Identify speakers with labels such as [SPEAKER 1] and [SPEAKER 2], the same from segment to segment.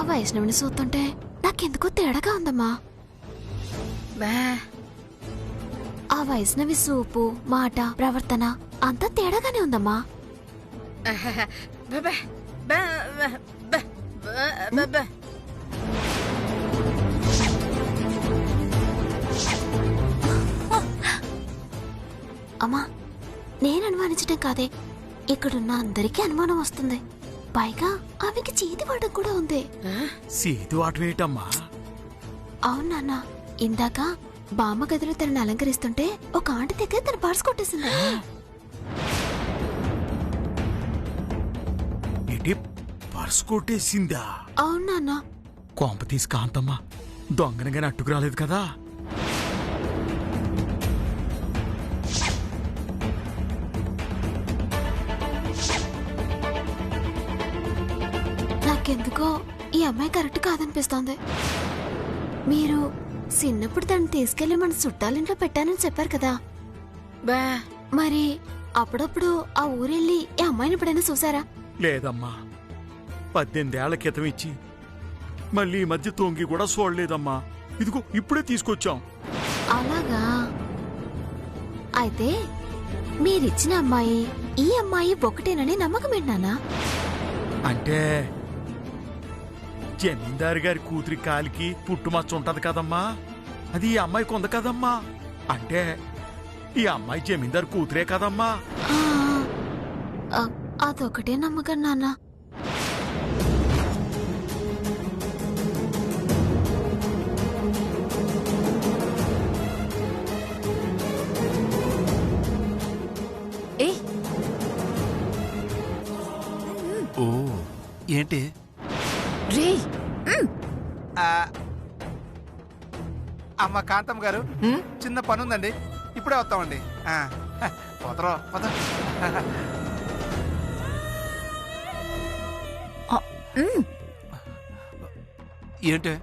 [SPEAKER 1] వైష్ణవిని చూస్తుంటే నాకెందుకో తేడాగా ఉందమ్మా. ఆ వైష్ణవి చూపు, మాట, ప్రవర్తన అంతా తేడాగానే ఉందమ్మా. అమ్మా, నేను అనుమానించటం కాదే, ఇక్కడున్న అందరికీ అనుమానం వస్తుంది. పైగా ఆమెకి చేతి వాటం కూడా ఉంది.
[SPEAKER 2] చేతి వాటం ఏంటమ్మా?
[SPEAKER 1] అవును నాన్న, ఇందాక బామ్మ గదిలో తనని అలంకరిస్తుంటే ఒక ఆంటీ దగ్గర తన పర్స్ కొట్టేసింది.
[SPEAKER 2] పర్స్ కొట్టేసిందా?
[SPEAKER 1] అవును నాన్న.
[SPEAKER 2] కొంప తీసి కాంతమ్మా దొంగనగానే అట్టుకు రాలేదు కదా?
[SPEAKER 1] నాకెందుకో ఈ అమ్మాయి కరెక్ట్ కాదనిపిస్తోంది. మీరు చిన్నప్పుడు తను తీసుకెళ్లి మన చుట్టాలింట్లో పెట్టానని చెప్పారు కదా, మరి అప్పుడప్పుడు ఆ ఊరెళ్ళి ఈ అమ్మాయిని ఎప్పుడైనా చూసారా?
[SPEAKER 2] లేదమ్మా, 18 ఏళ్ల క్రితం ఇచ్చి మళ్ళీ ఈ మధ్య తొంగి కూడా చూడలేదమ్మా. ఇదిగో ఇప్పుడే తీసుకొచ్చాం.
[SPEAKER 1] అలాగా? అయితే మీరిచ్చిన అమ్మాయి ఈ అమ్మాయి ఒకటేనని నమ్మకం ఏంటన్నా?
[SPEAKER 2] అంటే జమీందారు గారి కూతురి కాలికి పుట్టుమచ్చ ఉంటది కదమ్మా, అది ఈ అమ్మాయికి ఉంది కదమ్మా. అంటే ఈ అమ్మాయి జమీందారు కూతురే కదమ్మా.
[SPEAKER 1] అదొకటే నమ్మకం నాన్న.
[SPEAKER 3] ఓ ఏంటి
[SPEAKER 4] అమ్మ కాంతమ్మ గారు, చిన్న పని ఉందండి, ఇప్పుడే వస్తామండి. పోతరా పోత. ఏంటి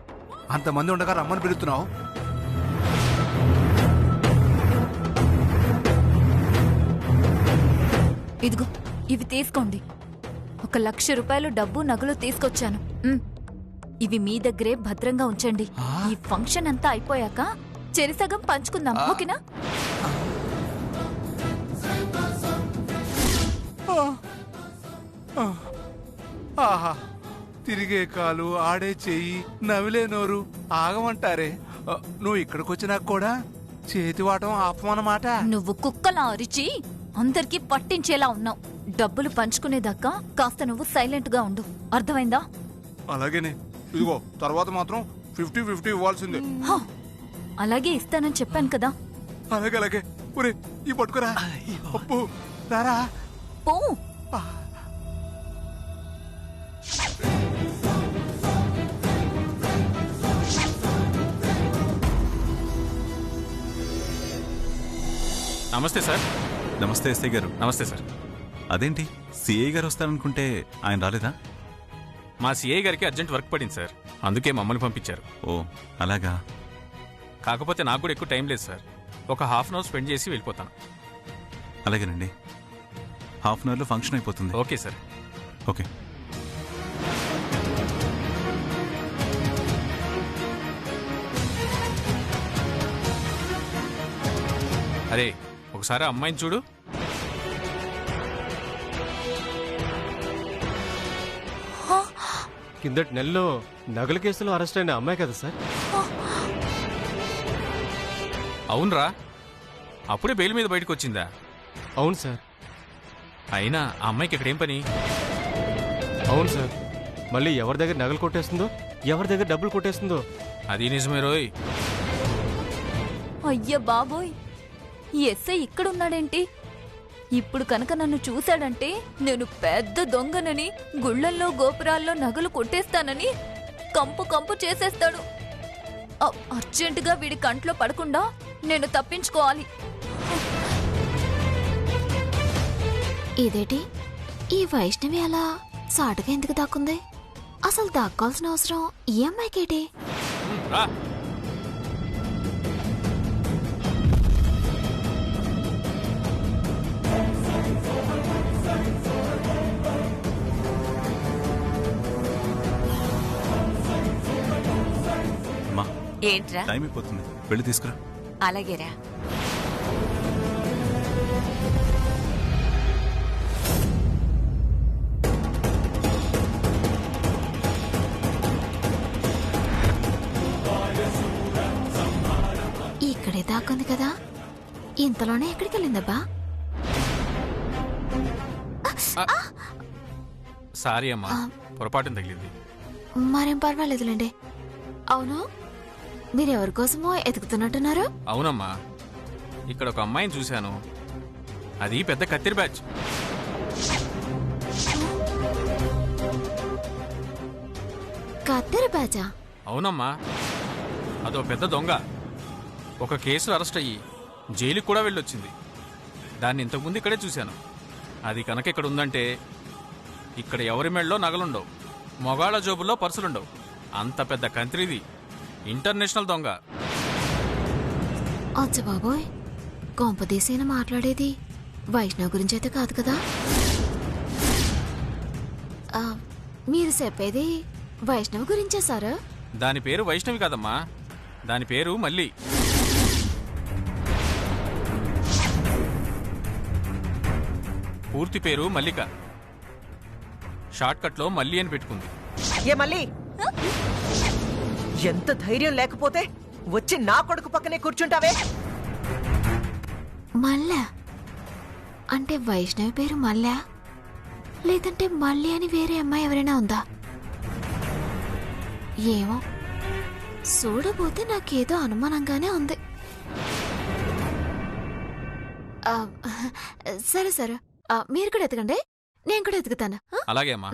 [SPEAKER 4] అంతమంది ఉండగా రమ్మని పిలుస్తున్నావు?
[SPEAKER 5] ఇదిగో ఇవి తీసుకోండి. 1,00,000 రూపాయలు డబ్బు నగలు తీసుకొచ్చాను. ఇవి మీ దగ్గరే భద్రంగా ఉంచండి. ఈ ఫంక్షన్ అంతా అయిపోయాక చెరిసగం పంచుకుందాం, ఓకేనా?
[SPEAKER 4] ఆహా, తిరిగే కాలు, ఆడే చెయ్యి, నవిలే నోరు ఆగమంటారే. నువ్వు ఇక్కడికి వచ్చినాక కూడా చేతి వాటం ఆపమన్నమాట.
[SPEAKER 5] నువ్వు కుక్కలా అరిచి అందరికీ పట్టించేలా ఉన్నావు. డబ్బులు పంచుకునేదాకా కాస్త నువ్వు సైలెంట్ గా ఉండు, అర్థమైందా?
[SPEAKER 4] అలాగేనే. ఇదిగో తర్వాత మాత్రం 50-50 ఇవ్వాల్సిందే.
[SPEAKER 5] అలాగే ఇస్తానని చెప్పాను కదా.
[SPEAKER 4] అలాగే అలాగే. ఒరే ఈ పట్టుకురా. అప్పు రారా.
[SPEAKER 5] పో.
[SPEAKER 3] నమస్తే సార్.
[SPEAKER 6] నమస్తే ఎస్ఐ గారు.
[SPEAKER 3] నమస్తే సార్.
[SPEAKER 6] అదేంటి సిఐ గారు వస్తారనుకుంటే ఆయన రాలేదా?
[SPEAKER 3] మా సిఐ గారికి అర్జెంట్ వర్క్ పడింది సార్, అందుకే మమ్మల్ని పంపించారు.
[SPEAKER 6] ఓ అలాగా.
[SPEAKER 3] కాకపోతే నాకు కూడా ఎక్కువ టైం లేదు సార్, ఒక హాఫ్ అన్ అవర్ స్పెండ్ చేసి వెళ్ళిపోతాను.
[SPEAKER 6] అలాగేనండి, హాఫ్ అన్ అవర్లో ఫంక్షన్ అయిపోతుంది.
[SPEAKER 3] Okay sir.
[SPEAKER 6] ఓకే.
[SPEAKER 3] అరే ఒకసారి అమ్మాయిని చూడు.
[SPEAKER 7] కిందటి నెలలో నగల కేసులో అరెస్ట్ అయిన అమ్మాయి కదా సార్?
[SPEAKER 3] అవునరా, అప్పుడే బెయిల్ మీద బయటకు వచ్చిందా?
[SPEAKER 7] అవును సార్.
[SPEAKER 3] అయినా ఆ అమ్మాయికి ఇక్కడేం పని?
[SPEAKER 7] అవును సార్, మళ్ళీ ఎవరి దగ్గర నగలు కొట్టేస్తుందో, ఎవరి దగ్గర డబ్బులు కొట్టేస్తుందో.
[SPEAKER 3] అది నిజమే రోయ్.
[SPEAKER 5] అయ్య బాబోయ్, ఈ ఎస్ఐ ఇక్కడున్నాడేంటి? ఇప్పుడు కనుక నన్ను చూశాడంటే నేను పెద్ద దొంగనని, గుళ్ళల్లో గోపురాల్లో నగలు కొట్టేస్తానని కంపు కంపు చేసేస్తాడు. అర్జెంటుగా వీడి కంట్లో పడకుండా నేను తప్పించుకోవాలి.
[SPEAKER 1] ఇదేటి ఈ వైష్ణవి అలా సాటుగా ఎందుకు దాక్కుంది? అసలు దాక్కాల్సిన అవసరం ఈ అమ్మాయికేటి?
[SPEAKER 8] ఏంట్రా?
[SPEAKER 6] టైం అయిపోతుంది, వెళ్ళి తీసుకురా.
[SPEAKER 8] అలాగేరా.
[SPEAKER 1] ఇక్కడే దాక్కుంది కదా, ఇంతలోనే ఎక్కడికి వెళ్ళిందబ్బా?
[SPEAKER 3] సారీ అమ్మా, పొరపాటున తగిలింది.
[SPEAKER 1] మరేం పర్వాలేదులేండి. అవును, మీరెవరి కోసమో ఎతుకుతున్నట్టున్నారు?
[SPEAKER 3] అవునమ్మా, ఇక్కడ ఒక అమ్మాయిని చూశాను. అది పెద్ద కత్తిరి బ్యాచ్.
[SPEAKER 1] కత్తెర బ్యాచా?
[SPEAKER 3] అవునమ్మా, అదో పెద్ద దొంగ. ఒక కేసులో అరెస్ట్ అయ్యి జైలుకి కూడా వెళ్ళొచ్చింది. దాన్ని ఇంతకుముందు ఇక్కడే చూశాను. అది కనుక ఇక్కడ ఉందంటే ఇక్కడ ఎవరి మెళ్ళలో నగలుండవు, మొగాళ్ళ జోబుల్లో పర్సులుండవు. అంత పెద్ద కంత్రిది, ఇంటర్నేషనల్ దొంగ.
[SPEAKER 1] అచ్చ బాబోయ్, కొంపదీసైన మాట్లాడేది వైష్ణవ్ గురించి అయితే కాదు కదా? మీరు చెప్పేది వైష్ణవ్ గురించే సార్?
[SPEAKER 3] దాని పేరు వైష్ణవి కాదమ్మా, దాని పేరు మల్లి. పూర్తి పేరు మల్లిక, షార్ట్ కట్ లో మల్లి అని పెట్టుకుంది.
[SPEAKER 9] ఏ మళ్ళీ ఎంత ధైర్యం లేకపోతే వచ్చి నా కొడుకు పక్కనే కూర్చుంటావే?
[SPEAKER 1] మల్లా అంటే వైష్ణవి పేరు మల్లా, లేదంటే మల్లి అని వేరే అమ్మాయి ఎవరైనా ఉందా? ఏమో, చూడబోతే నాకేదో అనుమానంగానే ఉంది. సరే సరే, మీరు కూడా ఎతకండి, నేను కూడా ఎతుకుతాను.
[SPEAKER 3] అలాగే అమ్మా.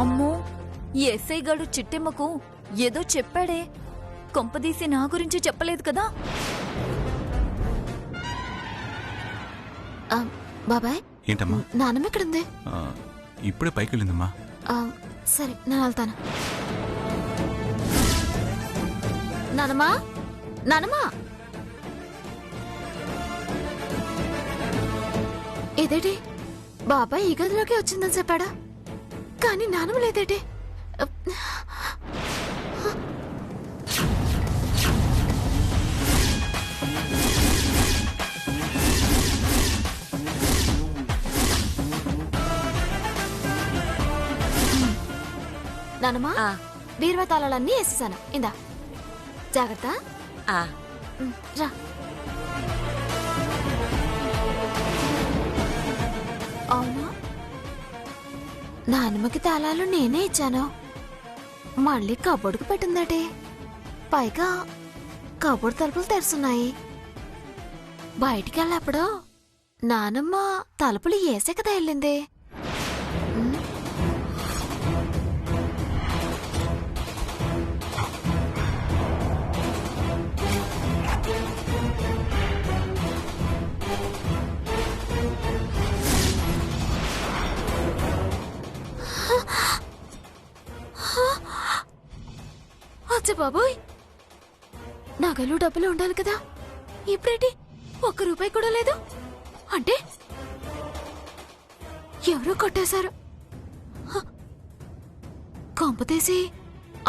[SPEAKER 5] అమ్మో, ఈ ఎస్ఐ గాడు చిట్టెమ్మకు ఏదో చెప్పాడే, కొంపదీసి నా గురించి చెప్పలేదు కదా?
[SPEAKER 1] బాబాయ్,
[SPEAKER 6] ఏంటమ్మా?
[SPEAKER 1] నాన్నమ్మ ఎక్కడుంది?
[SPEAKER 6] ఇప్పుడే పైకి వెళ్ళిందమ్మా.
[SPEAKER 1] సరే, నేను వెళ్తాను. నానమ్మా, నానమ్మా, ఇదేటి బాబాయ్ ఈ గదిలోకి వచ్చిందని చెప్పాడా, కానీ నానమ్మ లేదేటి? నానమ్మా, బీరువా తాళాలన్నీ వేసేసాను, ఇందా జాగ్రత్త. రా. అవునా, నాన్నమ్మకి తాళాలు నేనే ఇచ్చాను, మళ్ళీ కబోర్డుకు పెట్టిందటే. పైగా కబోర్డు తలుపులు తెరుస్తున్నాయి. బయటికి వెళ్ళప్పుడు నానమ్మ తలుపులు వేసే కదా వెళ్ళింది. అచ్చ బాబోయ్, నగలు డబ్బులు ఉండాలి కదా, ఇప్పుడేంటి ₹1 కూడా లేదు? అంటే ఎవరో కొట్టేశారు. కొంపతీసి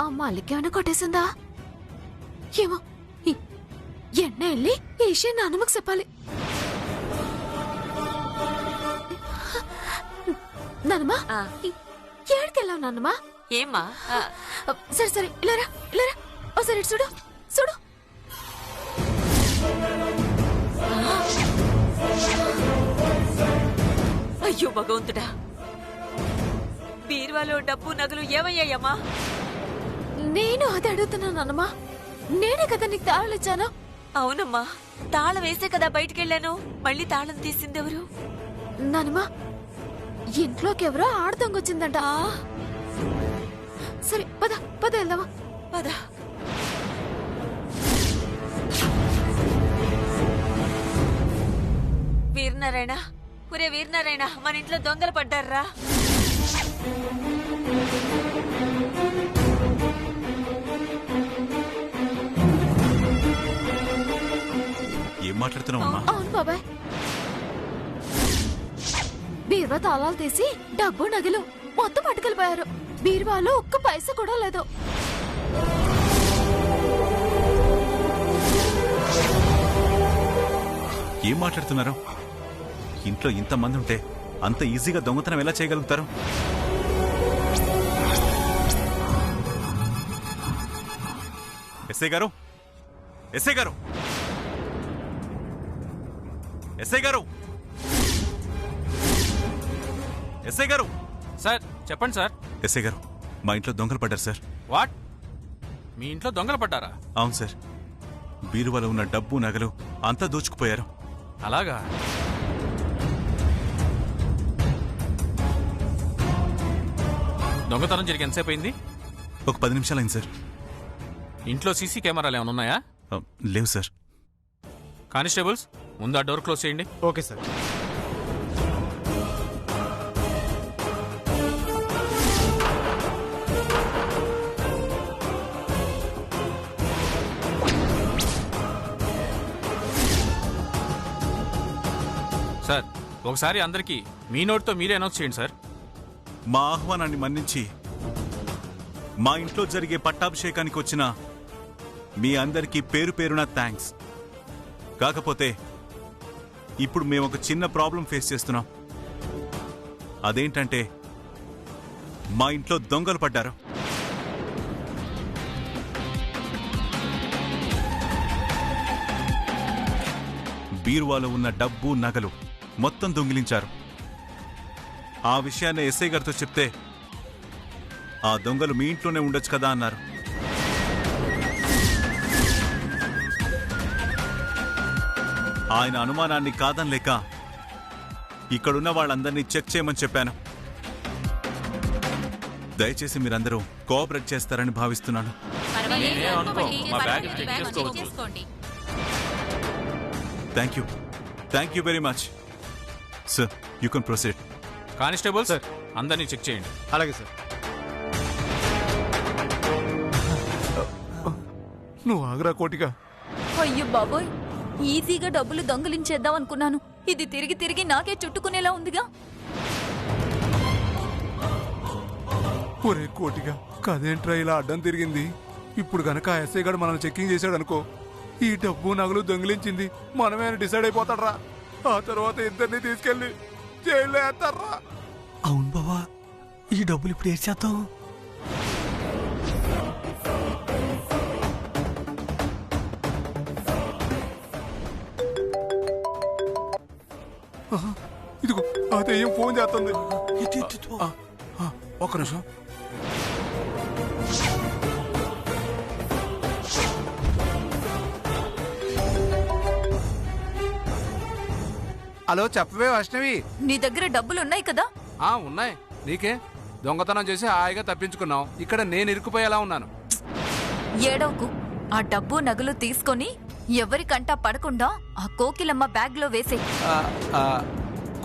[SPEAKER 1] ఆ మల్లికేమైనా కొట్టేసిందా ఏమో? ఎన్న వెళ్ళి ఈ విషయం నాన్నమ్మకు చెప్పాలి. నాన్నమ్మా, ఏడికెళ్ళావు నాన్నమ్మా?
[SPEAKER 8] ఏమ్మా?
[SPEAKER 1] సరే సరే, ఇలారా ఇలారా, ఒకసారి ఇటు చూడు చూడు.
[SPEAKER 8] అయ్యో భగవంతుడా, బీరువాలో డబ్బు నగలు ఏమయ్యాయమ్మా?
[SPEAKER 1] నేను అది అడుగుతున్నాను అన్నమా, నేనే కదా నీకు తాళాలు ఇచ్చాను.
[SPEAKER 8] అవునమ్మా, తాళం వేసే కదా బయటికెళ్ళాను. మళ్ళీ తాళం తీసిందెవరు?
[SPEAKER 1] నానమ్మా, ఇంట్లోకి ఎవరో ఆడదొంగొచ్చిందంట. సరే పద పద వెళ్దామా,
[SPEAKER 8] పద. వీరనారాయణ, ఒరే వీరనారాయణ, మన ఇంట్లో దొంగలు పడ్డారా?
[SPEAKER 6] ఏం మాట్లాడుతున్నావమ్మా?
[SPEAKER 1] అవును బాబాయ్, బీరువా తాళాలు తీసి డబ్బు నగలు మొత్తం పట్టుకెళ్ళిపోయారు. బీరువాలో ఒక్క పైసా కూడా లేదు.
[SPEAKER 6] ఏం మాట్లాడుతున్నారు? ఇంట్లో ఇంతమంది ఉంటే అంత ఈజీగా దొంగతనం ఎలా చేయగలుగుతారు? ఎస్ఐ గారు, ఎస్ఐ గారు, ఎస్ఐ గారు, ఎస్ఐ గారు.
[SPEAKER 3] సార్ చెప్పండి సార్.
[SPEAKER 6] ఎస్ఐ గారు, మా ఇంట్లో దొంగలు పడ్డారు సార్.
[SPEAKER 3] వాట్? మీ ఇంట్లో దొంగలు పడ్డారా?
[SPEAKER 6] అవును సార్. బీరువాలో ఉన్న డబ్బు నగలు అంతా దోచుకుపోయారు.
[SPEAKER 3] అలాగా? దొంగతనం జరిగి ఎంతసేపు అయింది?
[SPEAKER 6] ఒక 10 నిమిషాలైంది సార్.
[SPEAKER 3] ఇంట్లో సీసీ కెమెరాలు ఏమైనా ఉన్నాయా?
[SPEAKER 6] లేవు సార్.
[SPEAKER 3] కానిస్టేబుల్స్, ముందు ఆ డోర్ క్లోజ్ చేయండి.
[SPEAKER 7] Okay sir.
[SPEAKER 3] సార్ ఒకసారి అందరికీ మీ నోటితో మీరే అనౌన్స్ చేయండి సార్.
[SPEAKER 6] మా ఆహ్వానాన్ని మన్నించి మా ఇంట్లో జరిగే పట్టాభిషేకానికి వచ్చిన మీ అందరికీ పేరు పేరున థ్యాంక్స్. కాకపోతే ఇప్పుడు మేము ఒక చిన్న ప్రాబ్లం ఫేస్ చేస్తున్నాం. అదేంటంటే మా ఇంట్లో దొంగలు పడ్డారు. బీరువాలో ఉన్న డబ్బు నగలు మొత్తం దొంగిలించారు. ఆ విషయాన్ని ఎస్ఐ గారితో చెప్తే ఆ దొంగలు మీ ఇంట్లోనే ఉండొచ్చు కదా అన్నారు. ఆయన అనుమానాన్ని కాదనలేక ఇక్కడున్న వాళ్ళందరినీ చెక్ చేయమని చెప్పాను. దయచేసి మీరందరూ కోఆపరేట్ చేస్తారని భావిస్తున్నాను. Thank you very much sir. You can proceed.
[SPEAKER 3] Constable
[SPEAKER 7] sir,
[SPEAKER 3] అందరినీ చెక్ చేయండి.
[SPEAKER 7] అలాగే సార్.
[SPEAKER 4] నువ్వు ఆగ్రా కోటిగా.
[SPEAKER 5] అయ్యో బాబోయ్, ఈజీగా డబ్బులు దొంగిలించేద్దాం అనుకున్నాను. ఇది తిరిగి తిరిగి నాకే చుట్టుకునేలా ఉందిగా.
[SPEAKER 4] ఒరే కోటిగా, కదేంట్రా ఇలా అడ్డం తిరిగింది? ఇప్పుడు గనక ఎస్ఐ గారు మనల్ని చెక్కింగ్ చేశాడు అనుకో, ఈ డబ్బు నగలు దొంగిలించింది మనమే డిసైడ్ అయిపోతాడ్రా. ఆ తర్వాత ఇద్దరిని తీసుకెళ్లి జైల్లో వేస్తాడ్రా.
[SPEAKER 10] అవును బావా, ఈ డబ్బులు ఇప్పుడు ఏం చేద్దాం?
[SPEAKER 4] ఇదిగో ఆ దెయ్యం ఫోన్ చేస్తుంది. ఒక్క నిమిషం. హలో, చెప్పవే వైష్ణవి.
[SPEAKER 5] నీ దగ్గర డబ్బులున్నాయి కదా?
[SPEAKER 4] ఉన్నాయి. నీకే? దొంగతనం చేసి హాయిగా తప్పించుకున్నావు. ఇక్కడ నేను ఇరుక్కుపోయేలా ఉన్నాను.
[SPEAKER 5] ఏడవకు. ఆ డబ్బు నగలు తీసుకొని ఎవరికంటా పడకుండా ఆ కోకిలమ్మ బ్యాగ్ లో వేసే.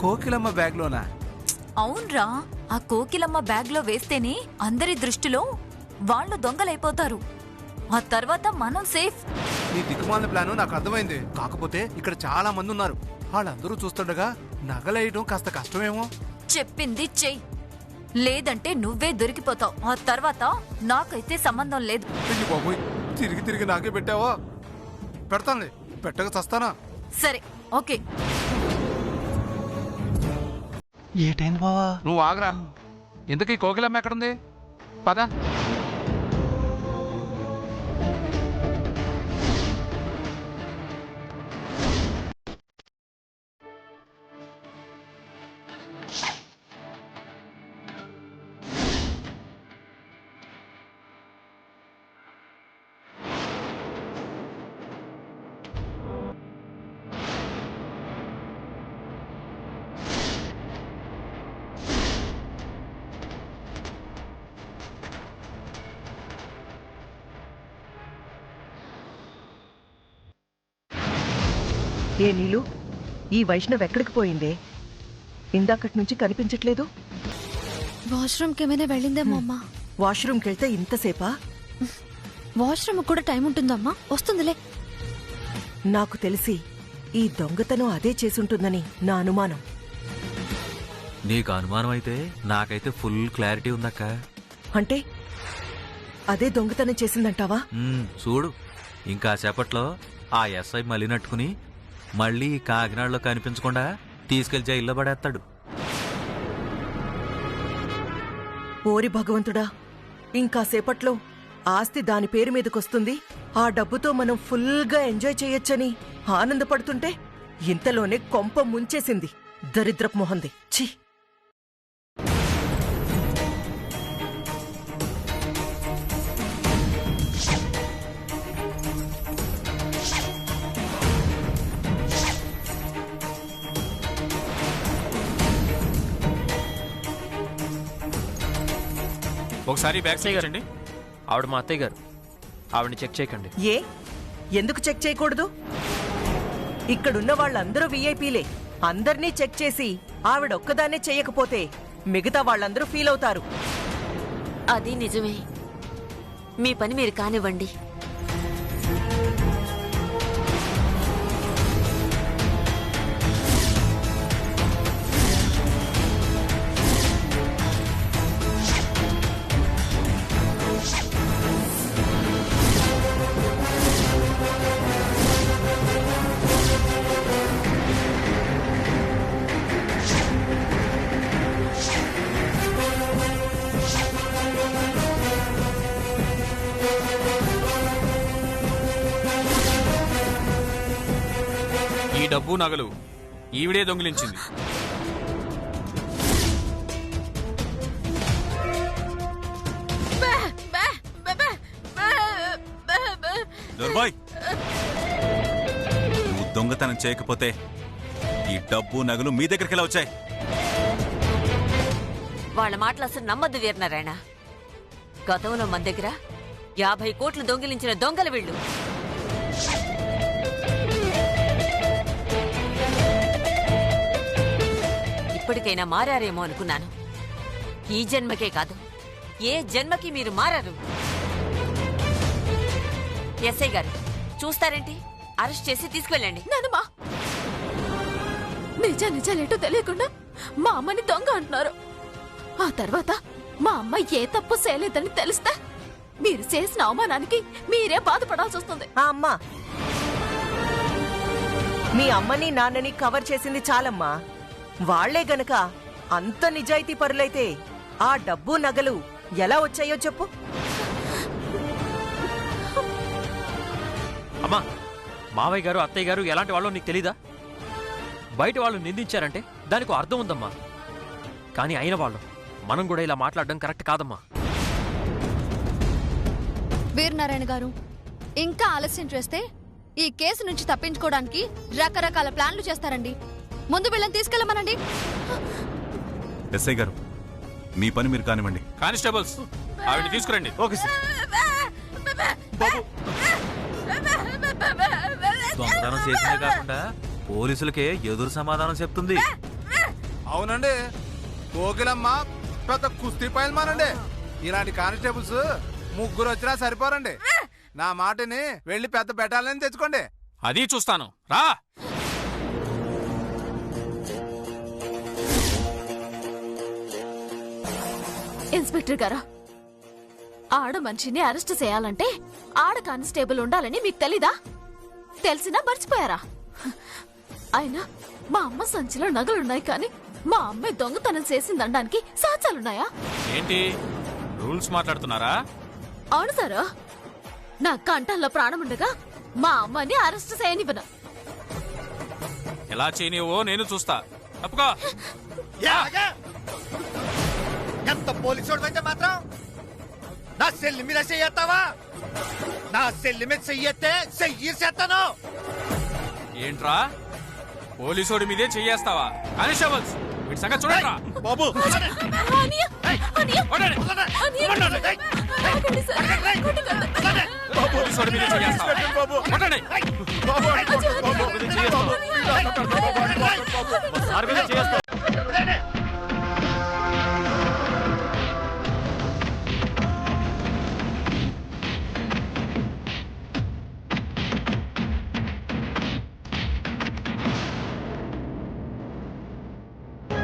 [SPEAKER 4] కోకిలమ్మ బ్యాగ్ లోనా?
[SPEAKER 5] అవునరా, ఆ కోకిలమ్మ బ్యాగ్ లో వేస్తేనే అందరి దృష్టిలో వాళ్ళు దొంగలైపోతారు. ఆ తర్వాత మనం సేఫ్.
[SPEAKER 4] నీ దిక్కుమాలిన ప్లాను నాకు అర్థమైంది. కాకపోతే ఇక్కడ చాలా మంది ఉన్నారు. వాళ్ళందరూ చూస్తుండగా నగలేయడం కాస్త కష్టమేమో.
[SPEAKER 5] చెప్పింది చెయ్యి, లేదంటే నువ్వే దొరికిపోతావు. ఆ తర్వాత నాకైతే సంబంధం లేదు.
[SPEAKER 4] బాబోయ్, తిరిగి తిరిగి నాకే పెట్టావా? పెడతానులే, పెట్టక చస్తానా?
[SPEAKER 5] సరే, ఓకే.
[SPEAKER 10] ఏటైంది బావా?
[SPEAKER 4] నువ్వు ఆగరా. ఇంతకీ కోకిలమ్మ ఎక్కడుంది? పద.
[SPEAKER 9] ఏ నీలు, ఈ వైష్ణవ్ ఎక్కడికి పోయిందే? ఇందాకటి నుంచి కనిపించట్లేదు.
[SPEAKER 1] వాష్రూమ్కి ఏమైనా వెళ్ళిందేమో అమ్మా.
[SPEAKER 9] వాష్రూమ్కి వెళ్తే ఇంతసేపా?
[SPEAKER 1] వాష్రూమ్ కూడా టైం ఉంటుందమ్మా, వస్తుందిలే.
[SPEAKER 9] నాకు తెలిసి ఈ దొంగతనం అదే చేసుంటుందని నా అనుమానం.
[SPEAKER 11] నీకు అనుమానం అయితే నాకైతే ఫుల్ క్లారిటీ ఉందక్క.
[SPEAKER 9] అంటే అదే దొంగతనం చేసిందంటావా?
[SPEAKER 11] చూడు, ఇంకా సేపట్లో ఆ ఎస్ఐ మళ్ళీ నట్టుకుని మళ్ళీ కాకినాడలో కనిపించకుండా తీసుకెళ్లి జైల్లో పడేస్తాడు.
[SPEAKER 9] ఓరి భగవంతుడా, ఇంకా సేపట్లో ఆస్తి దాని పేరు మీదకొస్తుంది, ఆ డబ్బుతో మనం ఫుల్గా ఎంజాయ్ చేయొచ్చని ఆనందపడుతుంటే ఇంతలోనే కొంప ముంచేసింది దరిద్రపు మొహంది. ఛీ!
[SPEAKER 3] ఒకసారి బ్యాగ్ చేయండి.
[SPEAKER 7] ఆవిడ మా అత్తయ్య గారు, ఆవిడని చెక్ చేయకండి.
[SPEAKER 9] ఏ ఎందుకు చెక్ చేయకూడదు? ఇక్కడున్న వాళ్ళందరూ వీఐపీలే. అందర్నీ చెక్ చేసి ఆవిడొక్కదాన్నే చేయకపోతే మిగతా వాళ్ళందరూ ఫీల్ అవుతారు.
[SPEAKER 8] అది నిజమే. మీ పని మీరు కానివ్వండి.
[SPEAKER 3] ఈ డబ్బు నగలు ఈవిడే దొంగిలించింది.
[SPEAKER 6] దొర్బాయ్, నువ్వు దొంగతనం చేయకపోతే ఈ డబ్బు నగలు మీ దగ్గరికి ఎలా వచ్చాయి?
[SPEAKER 8] వాళ్ళ మాటలు అసలు నమ్మద్దు వీరనారాయణ. గతంలో మన దగ్గర 50 కోట్లు దొంగిలించిన దొంగలు వీళ్ళు. ఇప్పటికైనా మారారేమో అనుకున్నాను. ఈ జన్మకే కాదు, ఏ జన్మకి మీరు మారారు. ఎస్ఐ గారు చూస్తారేంటి? అరెస్ట్ చేసి తీసుకెళ్ళండి.
[SPEAKER 1] నానమ్మా, నిజాలేటో తెలియకుండా మా అమ్మని దొంగ అంటున్నారు. ఆ తర్వాత మా అమ్మ ఏ తప్పు చేయలేదని తెలిస్తే మీరు చేసిన అవమానానికి మీరే బాధపడాల్సి వస్తుంది.
[SPEAKER 9] ఆ అమ్మా, మీ అమ్మని నాన్నని కవర్ చేసింది చాలమ్మా. వాళ్లే గనక అంత నిజాయితీ పరులైతే ఆ డబ్బు నగలు ఎలా వచ్చాయో చెప్పు.
[SPEAKER 7] అమ్మా, మావయ్య గారు అత్తయ్య గారు ఎలాంటి వాళ్ళో నీకు తెలీదా? బయట వాళ్ళు నిందించారంటే దానికి అర్థం ఉందమ్మా. కానీ అయిన వాళ్ళు మనం కూడా ఇలా మాట్లాడడం కరెక్ట్ కాదమ్మా.
[SPEAKER 12] వీరనారాయణ గారు, ఇంకా ఆలస్యం చేస్తే ఈ కేసు నుంచి తప్పించుకోవడానికి రకరకాల ప్లాన్లు చేస్తారండి. ముందు వీళ్ళని తీసుకెళ్ళమనండి.
[SPEAKER 6] ఎస్ఐ గారు, మీ పని మీరు కానివ్వండి.
[SPEAKER 3] కానిస్టేబుల్స్, ఆవిడని తీసుకురండి.
[SPEAKER 7] Okay sir.
[SPEAKER 11] దొంగతనం చేసిందే కాకుండా పోలీసులకే ఎదురు సమాధానం చెప్తుంది.
[SPEAKER 4] అవునండి, కోకిలమ్మ పెద్ద కుస్తీ పైల్మానండి. ఇలాంటి కానిస్టేబుల్స్ 3 వచ్చినా సరిపోరండి. నా మాటని వెళ్ళి పెద్ద బెటాలని తెచ్చుకోండి.
[SPEAKER 3] అది చూస్తాను, రా.
[SPEAKER 1] ఇన్స్పెక్టర్ గారా, ఆడ మనిషిని అరెస్ట్ చేయాలంటే ఆడ కానిస్టేబుల్ ఉండాలని మీకు తెలీదా? తెలిసినా మర్చిపోయారా? అయినా మా అమ్మ సంచిలో నగలున్నాయి, కానీ మా అమ్మాయి దొంగతనం చేసిందనడానికి సాక్ష్యాలున్నాయా?
[SPEAKER 3] ఏంటి రూల్స్ మాట్లాడుతున్నారా?
[SPEAKER 1] అవును సారు, నా కంఠంలో ప్రాణముండగా మా అమ్మని అరెస్ట్ చేయనివ్వను.
[SPEAKER 3] ఎలా చేయనివో నేను చూస్తా. తప్పుకో.
[SPEAKER 2] ఎంత పోలీసు అయితే మాత్రం నా సెల్లి మీద చెయ్యత్తావా? నా సెల్లి మీద చెయ్యత్తే చెయ్యేస్తాను.
[SPEAKER 3] ఏంట్రా, పోలీసోడి మీదే చెయ్యేస్తావా? కానిస్టేబుల్స్, వీటి సంగతి చూడండిరా.
[SPEAKER 2] బాబు,
[SPEAKER 3] పోలీసోడి మీదే చెయ్యేస్తావా? కొట్టండి.